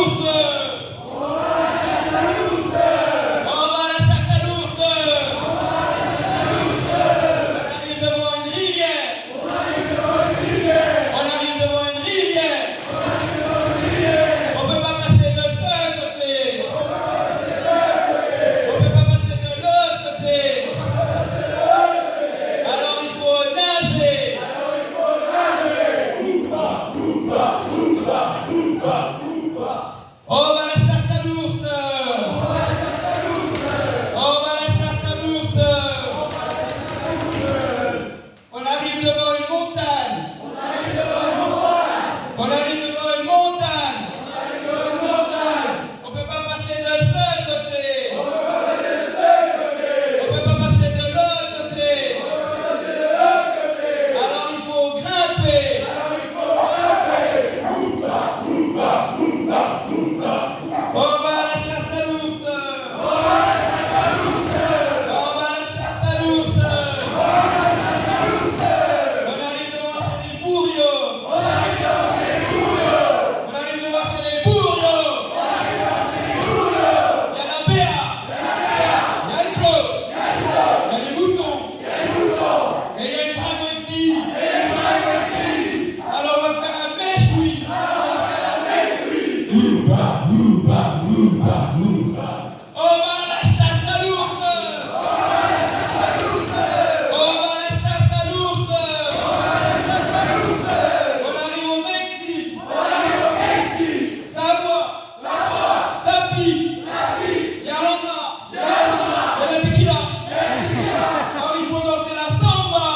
l'ours. On va à la chasse à l'ours. On arrive devant une rivière. On arrive devant une rivière. On peut pas passer de ce côté. On peut pas passer de l'autre côté. Alors il faut nager. On va à la chasse à l'ours. On va à la chasse à l'ours. On arrive devant une montagne. On arrive devant une montagne. On peut pas passer de ce côté. On peut pas passer de l'autre côté. Alors il faut grimper. On va à la chasse à l'ours. On va à la chasse à l'ours. On arrive devant chez les bourriots. On arrive devant chez les bourriots. Il y a la béa. Il y a le clos. Il y a les moutons. Et il y a une dragon ici. Alors on va faire un méchoui. On va à la chasse à l'ours. On va à la chasse à l'ours. On arrive au Mexique. Ça boit. Ça pique. Yalanda. Il y a la tequila. Alors il faut danser la samba.